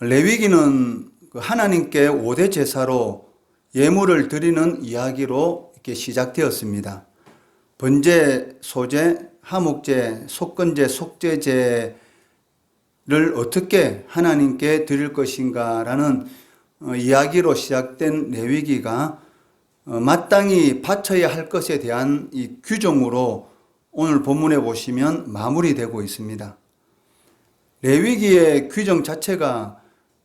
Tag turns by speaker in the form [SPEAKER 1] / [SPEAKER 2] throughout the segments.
[SPEAKER 1] 레위기는 하나님께 5대 제사로 예물을 드리는 이야기로 이렇게 시작되었습니다. 번제, 소제, 하목제, 속건제, 속죄제를 어떻게 하나님께 드릴 것인가라는 이야기로 시작된 레위기가 마땅히 바쳐야 할 것에 대한 이 규정으로 오늘 본문에 보시면 마무리되고 있습니다. 레위기의 규정 자체가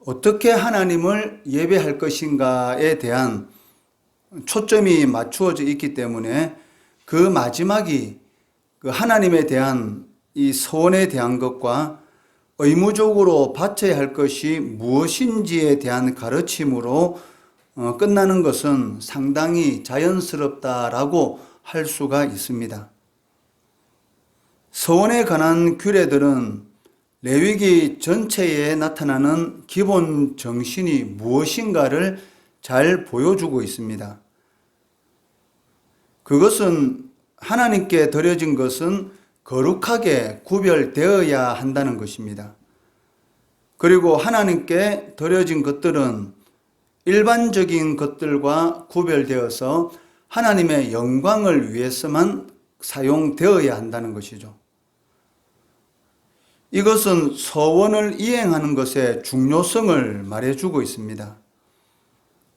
[SPEAKER 1] 어떻게 하나님을 예배할 것인가에 대한 초점이 맞추어져 있기 때문에 그 마지막이 그 하나님에 대한 이 소원에 대한 것과 의무적으로 바쳐야 할 것이 무엇인지에 대한 가르침으로 끝나는 것은 상당히 자연스럽다라고 할 수가 있습니다. 소원에 관한 규례들은 레위기 전체에 나타나는 기본 정신이 무엇인가를 잘 보여주고 있습니다. 그것은 하나님께 드려진 것은 거룩하게 구별되어야 한다는 것입니다. 그리고 하나님께 드려진 것들은 일반적인 것들과 구별되어서 하나님의 영광을 위해서만 사용되어야 한다는 것이죠. 이것은 서원을 이행하는 것의 중요성을 말해주고 있습니다.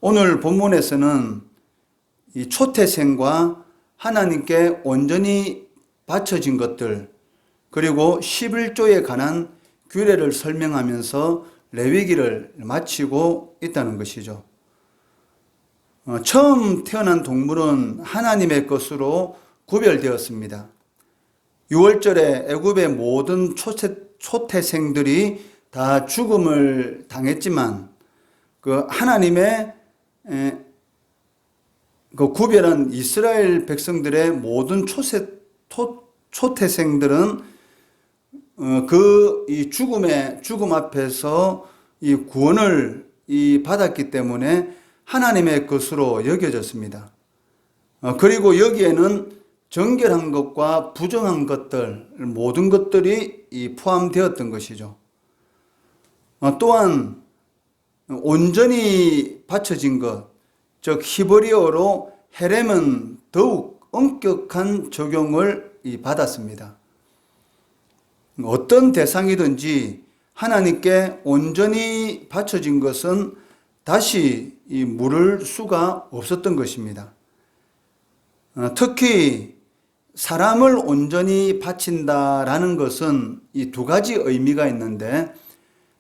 [SPEAKER 1] 오늘 본문에서는 이 초태생과 하나님께 온전히 바쳐진 것들, 그리고 11조에 관한 규례를 설명하면서 레위기를 마치고 있다는 것이죠. 처음 태어난 동물은 하나님의 것으로 구별되었습니다. 6월절에 애굽의 모든 초태생들이 다 죽음을 당했지만 그 하나님의 그 구별한 이스라엘 백성들의 모든 초태생들은 이 죽음 앞에서 이 구원을 받았기 때문에 하나님의 것으로 여겨졌습니다. 그리고 여기에는 정결한 것과 부정한 것들, 모든 것들이 포함되었던 것이죠. 또한 온전히 바쳐진 것, 즉 히브리어로 헤렘은 더욱 엄격한 적용을 받았습니다. 어떤 대상이든지 하나님께 온전히 바쳐진 것은 다시 물을 수가 없었던 것입니다. 특히 사람을 온전히 바친다라는 것은 이 두 가지 의미가 있는데,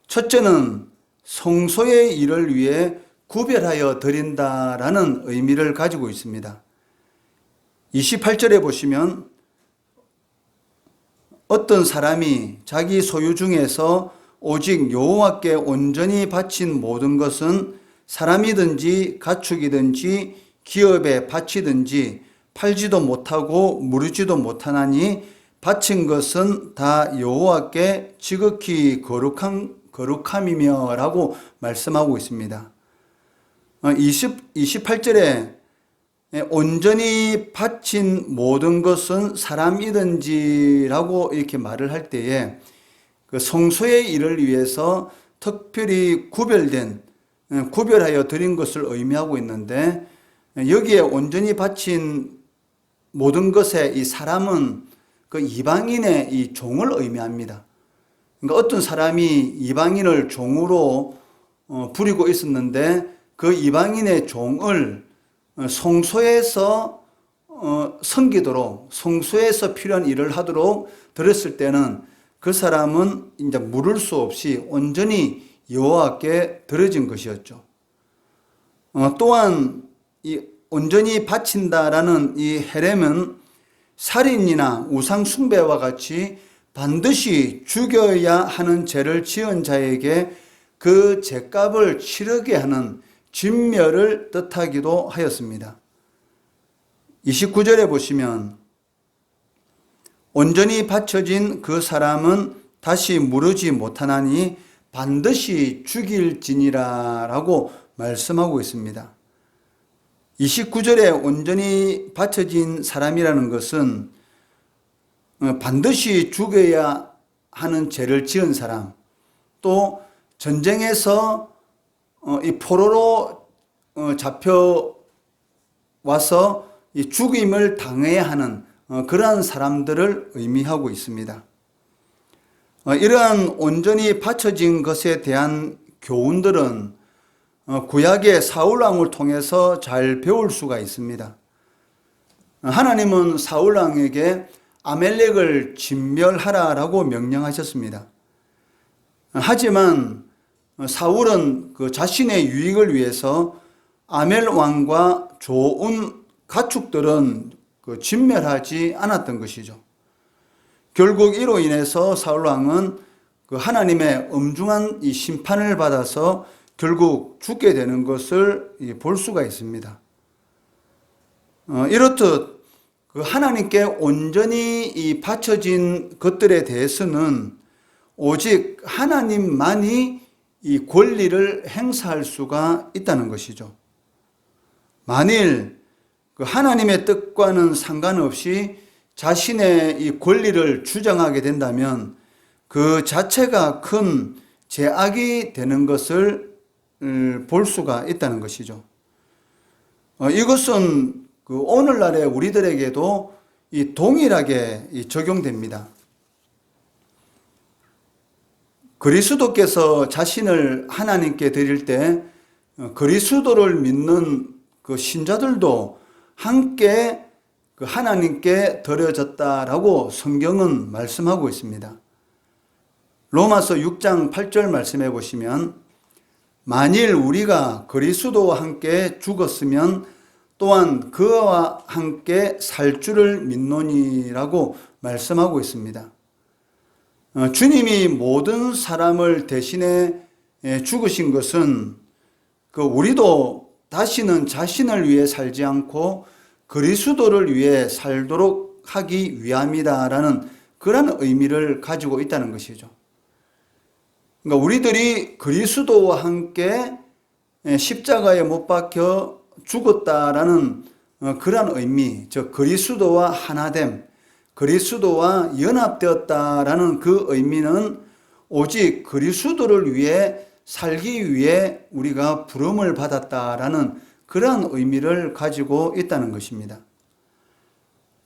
[SPEAKER 1] 첫째는 성소의 일을 위해 구별하여 드린다라는 의미를 가지고 있습니다. 28절에 보시면 어떤 사람이 자기 소유 중에서 오직 여호와께 온전히 바친 모든 것은 사람이든지 가축이든지 기업에 바치든지 팔지도 못하고 무르지도 못하나니 바친 것은 다 여호와께 지극히 거룩함이며 라고 말씀하고 있습니다. 28절에 온전히 바친 모든 것은 사람이든지 라고 이렇게 말을 할 때에 그 성소의 일을 위해서 특별히 구별하여 드린 것을 의미하고 있는데, 여기에 온전히 바친 모든 것에 이 사람은 그 이방인의 이 종을 의미합니다. 그러니까 어떤 사람이 이방인을 종으로 부리고 있었는데 그 이방인의 종을 성소에서 섬기도록, 성소에서 필요한 일을 하도록 들였을 때는 그 사람은 이제 물을 수 없이 온전히 여호와께 드려진 것이었죠. 또한 이 온전히 바친다라는 이 헤렘은 살인이나 우상 숭배와 같이 반드시 죽여야 하는 죄를 지은 자에게 그 죄값을 치르게 하는 진멸을 뜻하기도 하였습니다. 29절에 보시면 온전히 바쳐진 그 사람은 다시 무르지 못하나니 반드시 죽일지니라 라고 말씀하고 있습니다. 29절에 온전히 바쳐진 사람이라는 것은 반드시 죽여야 하는 죄를 지은 사람, 또 전쟁에서 이 포로로 잡혀와서 이 죽임을 당해야 하는 그러한 사람들을 의미하고 있습니다. 이러한 온전히 바쳐진 것에 대한 교훈들은 구약의 사울왕을 통해서 잘 배울 수가 있습니다. 하나님은 사울왕에게 아멜렉을 진멸하라라고 명령하셨습니다. 하지만 사울은 그 자신의 유익을 위해서 아멜 왕과 좋은 가축들은 진멸하지 않았던 것이죠. 결국 이로 인해서 사울 왕은 그 하나님의 엄중한 이 심판을 받아서 결국 죽게 되는 것을 볼 수가 있습니다. 이렇듯 그 하나님께 온전히 이 바쳐진 것들에 대해서는 오직 하나님만이 이 권리를 행사할 수가 있다는 것이죠. 만일 그 하나님의 뜻과는 상관없이 자신의 이 권리를 주장하게 된다면 그 자체가 큰 죄악이 되는 것을 볼 수가 있다는 것이죠. 이것은 그 오늘날의 우리들에게도 이 동일하게 적용됩니다. 그리스도께서 자신을 하나님께 드릴 때 그리스도를 믿는 그 신자들도 함께 그 하나님께 드려졌다라고 성경은 말씀하고 있습니다. 로마서 6장 8절 말씀해 보시면 만일 우리가 그리스도와 함께 죽었으면 또한 그와 함께 살 줄을 믿노니라고 말씀하고 있습니다. 주님이 모든 사람을 대신해 죽으신 것은 그 우리도 다시는 자신을 위해 살지 않고 그리스도를 위해 살도록 하기 위함이다라는 그런 의미를 가지고 있다는 것이죠. 그러니까 우리들이 그리스도와 함께 십자가에 못 박혀 죽었다라는 그런 의미, 즉 그리스도와 하나됨, 그리스도와 연합되었다라는 그 의미는 오직 그리스도를 위해 살기 위해 우리가 부름을 받았다라는 그러한 의미를 가지고 있다는 것입니다.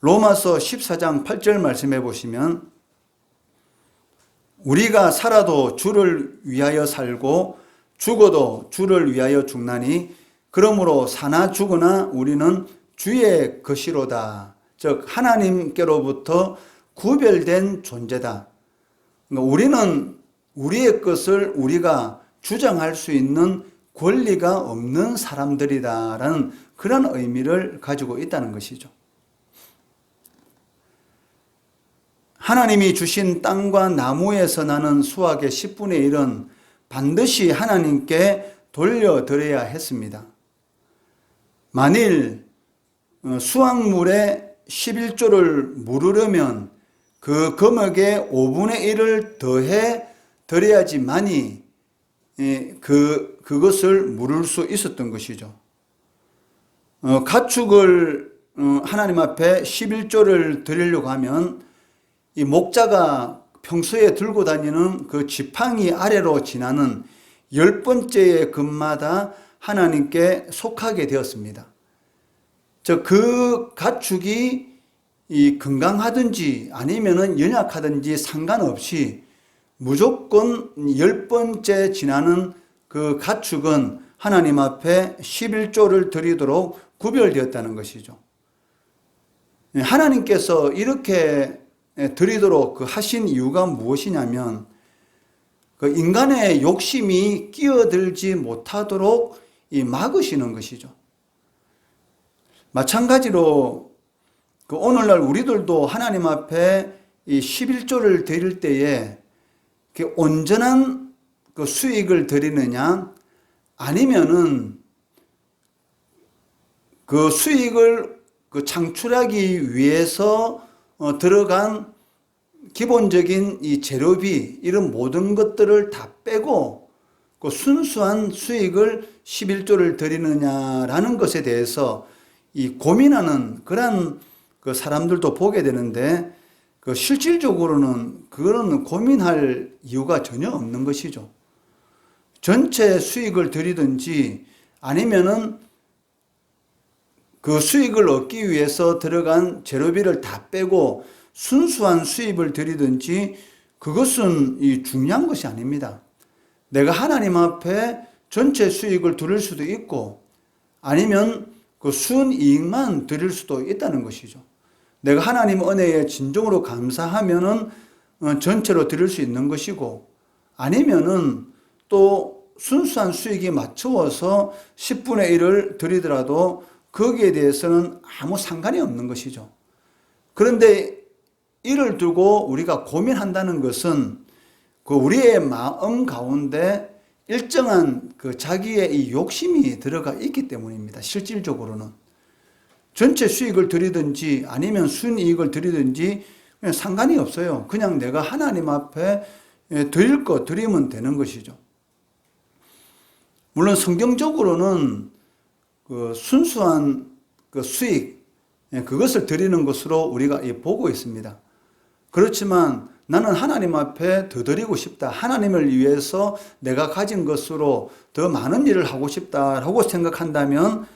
[SPEAKER 1] 로마서 14장 8절 말씀해 보시면 우리가 살아도 주를 위하여 살고 죽어도 주를 위하여 죽나니 그러므로 사나 죽으나 우리는 주의 것이로다. 즉 하나님께로부터 구별된 존재다. 그러니까 우리는 우리의 것을 우리가 주장할 수 있는 권리가 없는 사람들이다라는 그런 의미를 가지고 있다는 것이죠. 하나님이 주신 땅과 나무에서 나는 수확의 10분의 1은 반드시 하나님께 돌려드려야 했습니다. 만일 수확물의 11조를 물으려면 그 금액의 5분의 1을 더해 드려야지만이 그것을 물을 수 있었던 것이죠. 가축을 하나님 앞에 11조를 드리려고 하면 이 목자가 평소에 들고 다니는 그 지팡이 아래로 지나는 10번째의 금마다 하나님께 속하게 되었습니다. 즉 그 가축이 이 건강하든지 아니면은 연약하든지 상관없이 무조건 10번째 지나는 그 가축은 하나님 앞에 11조를 드리도록 구별되었다는 것이죠. 하나님께서 이렇게 드리도록 하신 이유가 무엇이냐면 그 인간의 욕심이 끼어들지 못하도록 막으시는 것이죠. 마찬가지로 그 오늘날 우리들도 하나님 앞에 이 11조를 드릴 때에 온전한 그 수익을 드리느냐 아니면은 그 수익을 그 창출하기 위해서 들어간 기본적인 이 재료비 이런 모든 것들을 다 빼고 그 순수한 수익을 11조를 드리느냐라는 것에 대해서 이 고민하는 그런 그 사람들도 보게 되는데 그 실질적으로는 그런 고민할 이유가 전혀 없는 것이죠. 전체 수익을 드리든지 아니면은 그 수익을 얻기 위해서 들어간 재료비를 다 빼고 순수한 수입을 드리든지 그것은 중요한 것이 아닙니다. 내가 하나님 앞에 전체 수익을 드릴 수도 있고 아니면 그 순이익만 드릴 수도 있다는 것이죠. 내가 하나님 은혜에 진정으로 감사하면은 전체로 드릴 수 있는 것이고 아니면은 또 순수한 수익이 맞추어서 10분의 1을 드리더라도 거기에 대해서는 아무 상관이 없는 것이죠. 그런데 이를 두고 우리가 고민한다는 것은 그 우리의 마음 가운데 일정한 그 자기의 이 욕심이 들어가 있기 때문입니다. 실질적으로는. 전체 수익을 드리든지 아니면 순이익을 드리든지 그냥 상관이 없어요. 그냥 내가 하나님 앞에 드릴 거 드리면 되는 것이죠. 물론 성경적으로는 그 순수한 그 수익, 그것을 드리는 것으로 우리가 보고 있습니다. 그렇지만 나는 하나님 앞에 더 드리고 싶다. 하나님을 위해서 내가 가진 것으로 더 많은 일을 하고 싶다라고 생각한다면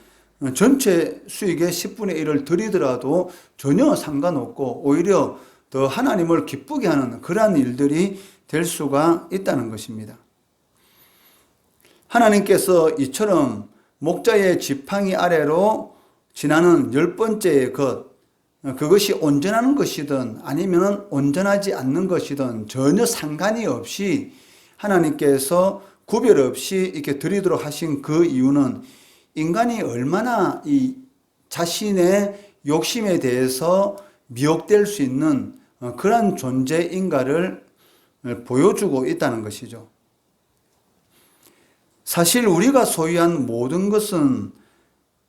[SPEAKER 1] 전체 수익의 10분의 1을 드리더라도 전혀 상관없고 오히려 더 하나님을 기쁘게 하는 그러한 일들이 될 수가 있다는 것입니다. 하나님께서 이처럼 목자의 지팡이 아래로 지나는 10번째의 것, 그것이 온전한 것이든 아니면 온전하지 않는 것이든 전혀 상관이 없이 하나님께서 구별 없이 이렇게 드리도록 하신 그 이유는 인간이 얼마나 이 자신의 욕심에 대해서 미혹될 수 있는 그런 존재인가를 보여주고 있다는 것이죠. 사실 우리가 소유한 모든 것은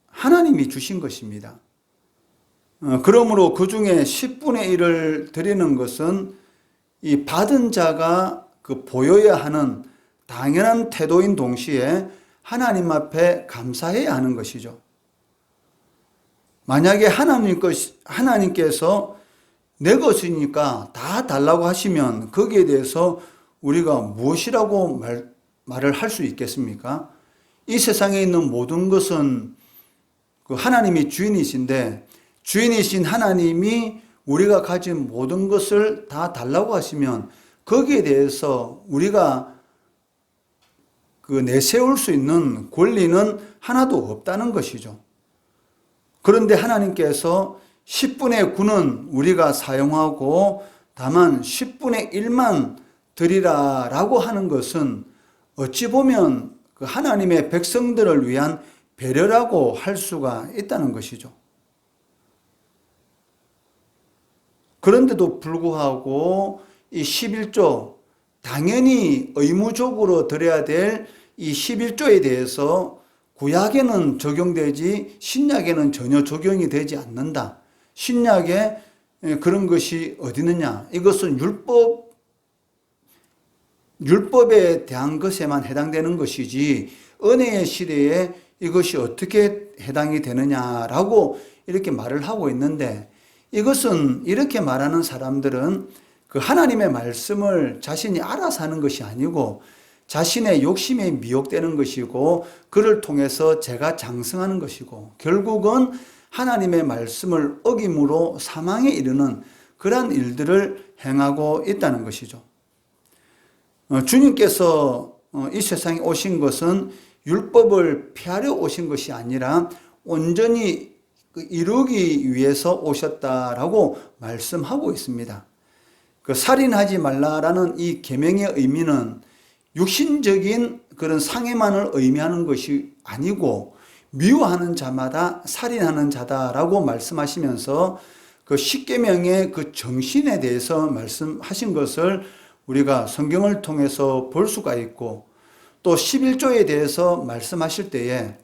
[SPEAKER 1] 하나님이 주신 것입니다. 그러므로 그 중에 10분의 1을 드리는 것은 이 받은 자가 그 보여야 하는 당연한 태도인 동시에 하나님 앞에 감사해야 하는 것이죠. 만약에 하나님께서 내 것이니까 다 달라고 하시면 거기에 대해서 우리가 무엇이라고 말을 할 수 있겠습니까? 이 세상에 있는 모든 것은 그 하나님이 주인이신데 주인이신 하나님이 우리가 가진 모든 것을 다 달라고 하시면 거기에 대해서 우리가 그 내세울 수 있는 권리는 하나도 없다는 것이죠. 그런데 하나님께서 10분의 9는 우리가 사용하고 다만 10분의 1만 드리라라고 하는 것은 어찌 보면 그 하나님의 백성들을 위한 배려라고 할 수가 있다는 것이죠. 그런데도 불구하고 이 11조, 당연히 의무적으로 드려야 될 이 11조에 대해서 구약에는 적용되지 신약에는 전혀 적용이 되지 않는다. 신약에 그런 것이 어디 있느냐? 이것은 율법에 대한 것에만 해당되는 것이지 은혜의 시대에 이것이 어떻게 해당이 되느냐라고 이렇게 말을 하고 있는데 이것은 이렇게 말하는 사람들은 그 하나님의 말씀을 자신이 알아서 하는 것이 아니고 자신의 욕심에 미혹되는 것이고 그를 통해서 죄가 장성하는 것이고 결국은 하나님의 말씀을 어김으로 사망에 이르는 그러한 일들을 행하고 있다는 것이죠. 주님께서 이 세상에 오신 것은 율법을 폐하려 오신 것이 아니라 온전히 이루기 위해서 오셨다라고 말씀하고 있습니다. 그 살인하지 말라라는 이 계명의 의미는 육신적인 그런 상해만을 의미하는 것이 아니고 미워하는 자마다 살인하는 자다라고 말씀하시면서 그 10계명의 그 정신에 대해서 말씀하신 것을 우리가 성경을 통해서 볼 수가 있고 또 11조에 대해서 말씀하실 때에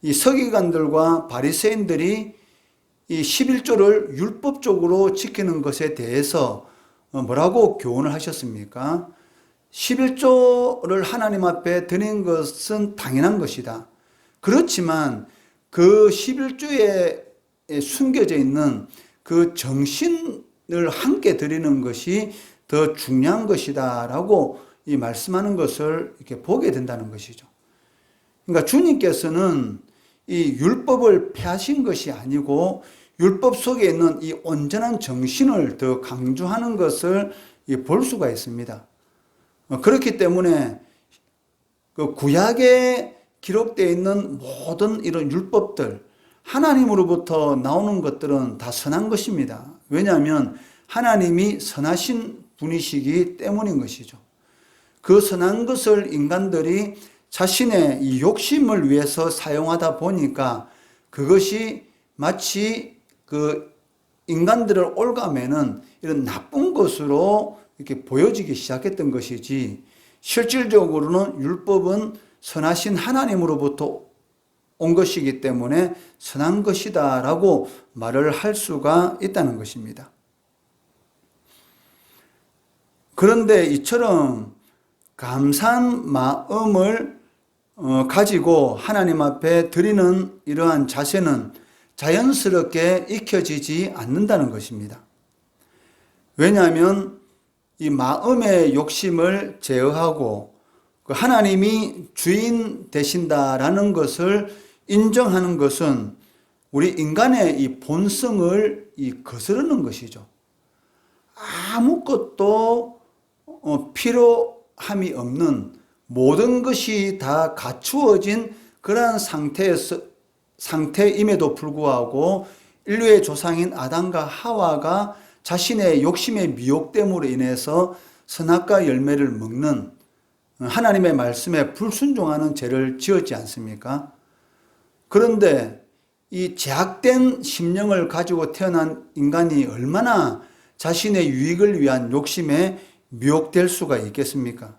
[SPEAKER 1] 이 서기관들과 바리새인들이 이 11조를 율법적으로 지키는 것에 대해서 뭐라고 교훈을 하셨습니까? 11조를 하나님 앞에 드리는 것은 당연한 것이다. 그렇지만 그 11조에 숨겨져 있는 그 정신을 함께 드리는 것이 더 중요한 것이다 라고 이 말씀하는 것을 이렇게 보게 된다는 것이죠. 그러니까 주님께서는 이 율법을 폐하신 것이 아니고 율법 속에 있는 이 온전한 정신을 더 강조하는 것을 볼 수가 있습니다. 그렇기 때문에 그 구약에 기록되어 있는 모든 이런 율법들, 하나님으로부터 나오는 것들은 다 선한 것입니다. 왜냐하면 하나님이 선하신 분이시기 때문인 것이죠. 그 선한 것을 인간들이 자신의 이 욕심을 위해서 사용하다 보니까 그것이 마치 그 인간들을 올가매는 이런 나쁜 것으로 이렇게 보여지기 시작했던 것이지, 실질적으로는 율법은 선하신 하나님으로부터 온 것이기 때문에 선한 것이다라고 말을 할 수가 있다는 것입니다. 그런데 이처럼 감사한 마음을 가지고 하나님 앞에 드리는 이러한 자세는 자연스럽게 익혀지지 않는다는 것입니다. 왜냐하면 이 마음의 욕심을 제어하고 하나님이 주인 되신다라는 것을 인정하는 것은 우리 인간의 이 본성을 거스르는 것이죠. 아무것도 필요함이 없는, 모든 것이 다 갖추어진 그러한 상태임에도 불구하고 인류의 조상인 아담과 하와가 자신의 욕심의 미혹됨으로 인해서 선악과 열매를 먹는, 하나님의 말씀에 불순종하는 죄를 지었지 않습니까? 그런데 이 제약된 심령을 가지고 태어난 인간이 얼마나 자신의 유익을 위한 욕심에 미혹될 수가 있겠습니까?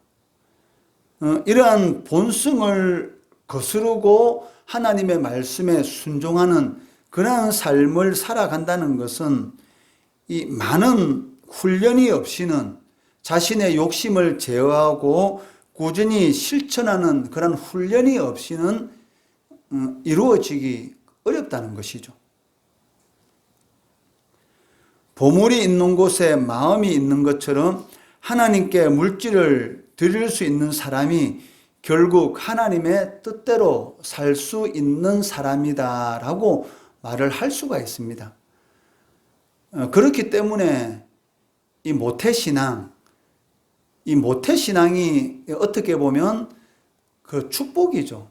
[SPEAKER 1] 이러한 본성을 거스르고 하나님의 말씀에 순종하는 그러한 삶을 살아간다는 것은 이 많은 훈련이 없이는, 자신의 욕심을 제어하고 꾸준히 실천하는 그런 훈련이 없이는 이루어지기 어렵다는 것이죠. 보물이 있는 곳에 마음이 있는 것처럼 하나님께 물질을 드릴 수 있는 사람이 결국 하나님의 뜻대로 살 수 있는 사람이다라고 말을 할 수가 있습니다. 그렇기 때문에 이 모태신앙이 어떻게 보면 그 축복이죠.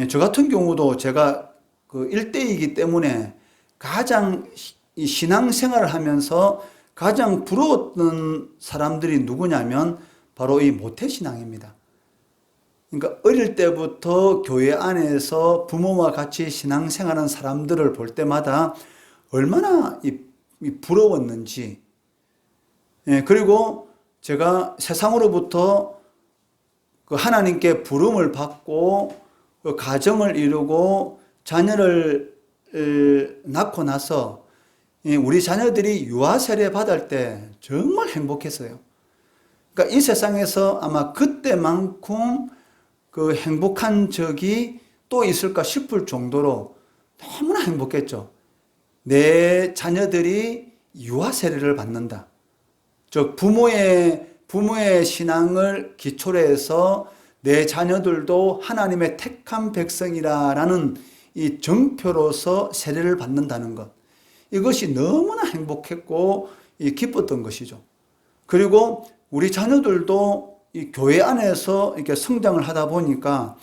[SPEAKER 1] 저 같은 경우도 제가 그 일대이기 때문에 가장 이 신앙생활을 하면서 가장 부러웠던 사람들이 누구냐면 바로 이 모태신앙입니다. 그러니까 어릴 때부터 교회 안에서 부모와 같이 신앙생활하는 사람들을 볼 때마다 얼마나 부러웠는지, 그리고 제가 세상으로부터 그 하나님께 부름을 받고 그 가정을 이루고 자녀를 낳고 나서 우리 자녀들이 유아 세례 받을 때 정말 행복했어요. 그러니까 이 세상에서 아마 그때만큼 그 행복한 적이 또 있을까 싶을 정도로 너무나 행복했죠. 내 자녀들이 유아 세례를 받는다. 즉 부모의 신앙을 기초로 해서 내 자녀들도 하나님의 택한 백성이라는 이 정표로서 세례를 받는다는 것, 이것이 너무나 행복했고 기뻤던 것이죠. 그리고 우리 자녀들도 이 교회 안에서 이렇게 성장을 하다 보니까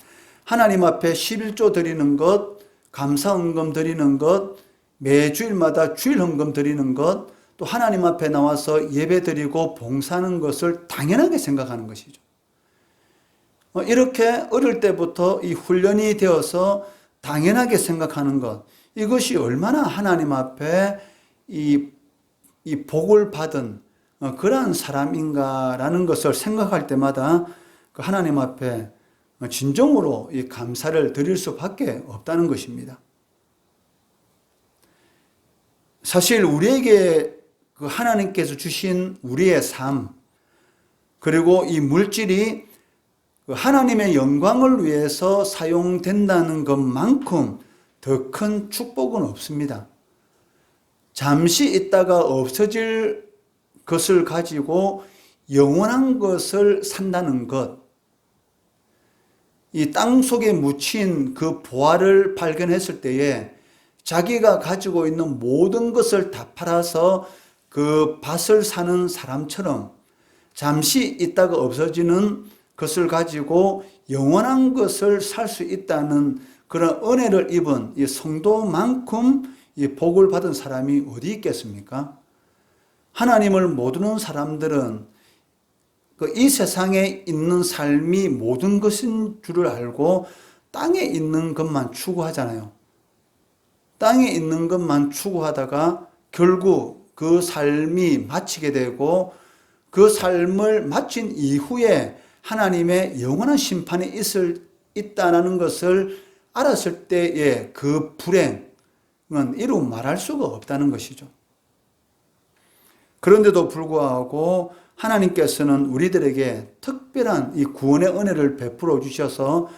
[SPEAKER 1] 하나님 앞에 11조 드리는 것, 감사헌금 드리는 것, 매주일마다 주일헌금 드리는 것, 또 하나님 앞에 나와서 예배 드리고 봉사하는 것을 당연하게 생각하는 것이죠. 이렇게 어릴 때부터 이 훈련이 되어서 당연하게 생각하는 것, 이것이 얼마나 하나님 앞에 이 복을 받은 그러한 사람인가라는 것을 생각할 때마다 그 하나님 앞에 진정으로 이 감사를 드릴 수밖에 없다는 것입니다. 사실 우리에게 그 하나님께서 주신 우리의 삶, 그리고 이 물질이 하나님의 영광을 위해서 사용된다는 것만큼 더 큰 축복은 없습니다. 잠시 있다가 없어질 것을 가지고 영원한 것을 산다는 것, 이 땅 속에 묻힌 그 보화를 발견했을 때에 자기가 가지고 있는 모든 것을 다 팔아서 그 밭을 사는 사람처럼 잠시 있다가 없어지는 것을 가지고 영원한 것을 살 수 있다는 그런 은혜를 입은 이 성도만큼 이 복을 받은 사람이 어디 있겠습니까? 하나님을 모르는 사람들은 이 세상에 있는 삶이 모든 것인 줄을 알고 땅에 있는 것만 추구하잖아요. 땅에 있는 것만 추구하다가 결국 그 삶이 마치게 되고 그 삶을 마친 이후에 하나님의 영원한 심판이 있다는 것을 알았을 때의 그 불행은 이루 말할 수가 없다는 것이죠. 그런데도 불구하고 하나님께서는 우리들에게 특별한 이 구원의 은혜를 베풀어 주셔서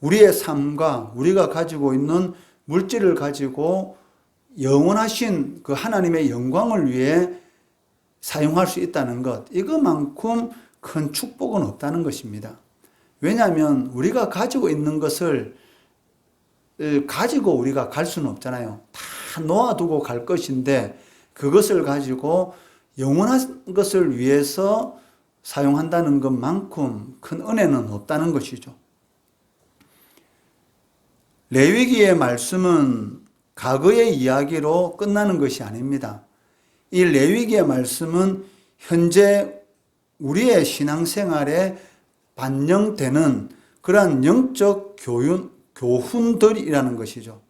[SPEAKER 1] 우리의 삶과 우리가 가지고 있는 물질을 가지고 영원하신 그 하나님의 영광을 위해 사용할 수 있다는 것, 이것만큼 큰 축복은 없다는 것입니다. 왜냐하면 우리가 가지고 있는 것을 가지고 우리가 갈 수는 없잖아요. 다 놓아두고 갈 것인데 그것을 가지고 영원한 것을 위해서 사용한다는 것만큼 큰 은혜는 없다는 것이죠. 레위기의 말씀은 과거의 이야기로 끝나는 것이 아닙니다. 이 레위기의 말씀은 현재 우리의 신앙생활에 반영되는 그러한 영적 교훈들이라는 것이죠.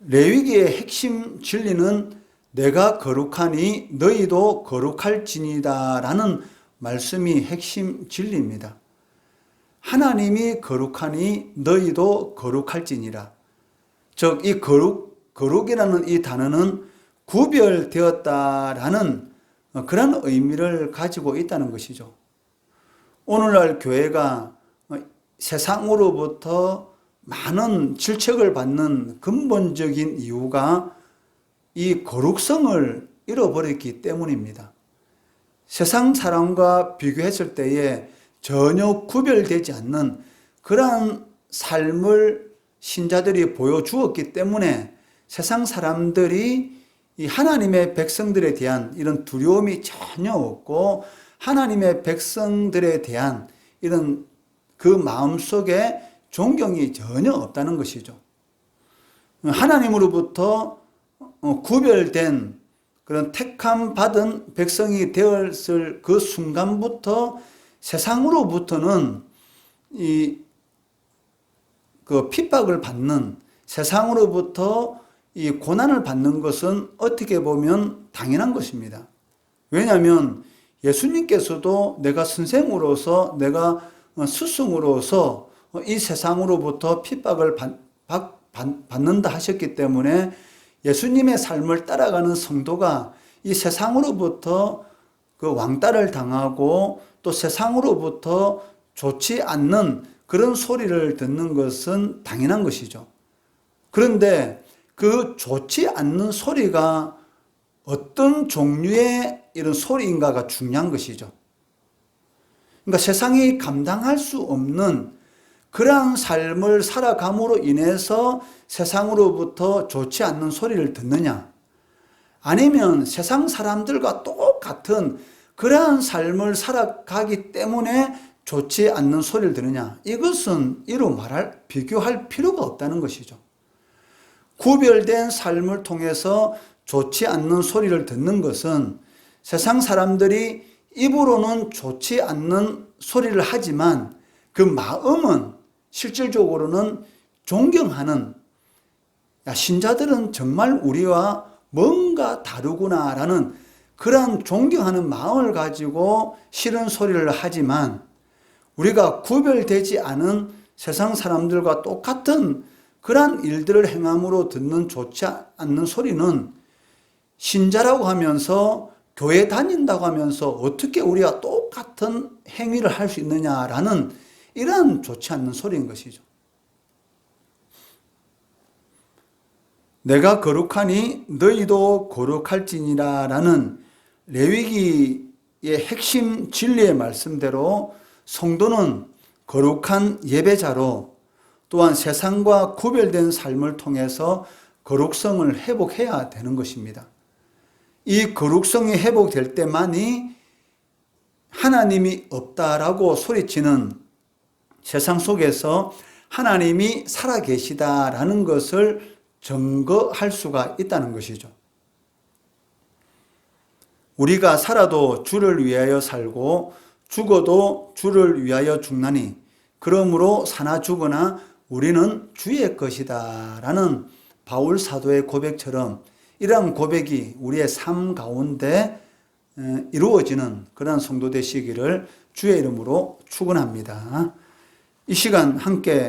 [SPEAKER 1] 레위기의 핵심 진리는 내가 거룩하니 너희도 거룩할지니다 라는 말씀이 핵심 진리입니다. 하나님이 거룩하니 너희도 거룩할지니라. 즉, 이 거룩이라는 이 단어는 구별되었다라는 그런 의미를 가지고 있다는 것이죠. 오늘날 교회가 세상으로부터 많은 질책을 받는 근본적인 이유가 이 거룩성을 잃어버렸기 때문입니다. 세상 사람과 비교했을 때에 전혀 구별되지 않는 그러한 삶을 신자들이 보여주었기 때문에 세상 사람들이 이 하나님의 백성들에 대한 이런 두려움이 전혀 없고 하나님의 백성들에 대한 이런 그 마음속에 존경이 전혀 없다는 것이죠. 하나님으로부터 구별된 그런 택함 받은 백성이 되었을 그 순간부터 세상으로부터는 그 핍박을 받는, 세상으로부터 이 고난을 받는 것은 어떻게 보면 당연한 것입니다. 왜냐하면 예수님께서도 내가 선생으로서, 내가 스승으로서 이 세상으로부터 핍박을 받는다 하셨기 때문에 예수님의 삶을 따라가는 성도가 이 세상으로부터 그 왕따를 당하고 또 세상으로부터 좋지 않는 그런 소리를 듣는 것은 당연한 것이죠. 그런데 그 좋지 않는 소리가 어떤 종류의 이런 소리인가가 중요한 것이죠. 그러니까 세상이 감당할 수 없는 그러한 삶을 살아감으로 인해서 세상으로부터 좋지 않는 소리를 듣느냐, 아니면 세상 사람들과 똑같은 그러한 삶을 살아가기 때문에 좋지 않는 소리를 들으냐, 이것은 비교할 필요가 없다는 것이죠. 구별된 삶을 통해서 좋지 않는 소리를 듣는 것은 세상 사람들이 입으로는 좋지 않는 소리를 하지만 그 마음은 실질적으로는 존경하는, 신자들은 정말 우리와 뭔가 다르구나라는 그러한 존경하는 마음을 가지고 싫은 소리를 하지만 우리가 구별되지 않은 세상 사람들과 똑같은 그러한 일들을 행함으로 듣는 좋지 않는 소리는 신자라고 하면서 교회 다닌다고 하면서 어떻게 우리가 똑같은 행위를 할 수 있느냐라는 이러한 좋지 않는 소리인 것이죠. 내가 거룩하니 너희도 거룩할지니라 라는 레위기 핵심 진리의 말씀대로 성도는 거룩한 예배자로 또한 세상과 구별된 삶을 통해서 거룩성을 회복해야 되는 것입니다. 이 거룩성이 회복될 때만이 하나님이 없다라고 소리치는 세상 속에서 하나님이 살아계시다라는 것을 증거할 수가 있다는 것이죠. 우리가 살아도 주를 위하여 살고 죽어도 주를 위하여 죽나니 그러므로 사나 죽으나 우리는 주의 것이다 라는 바울 사도의 고백처럼 이러한 고백이 우리의 삶 가운데 이루어지는 그런 성도 되시기를 주의 이름으로 축원합니다. 이 시간 함께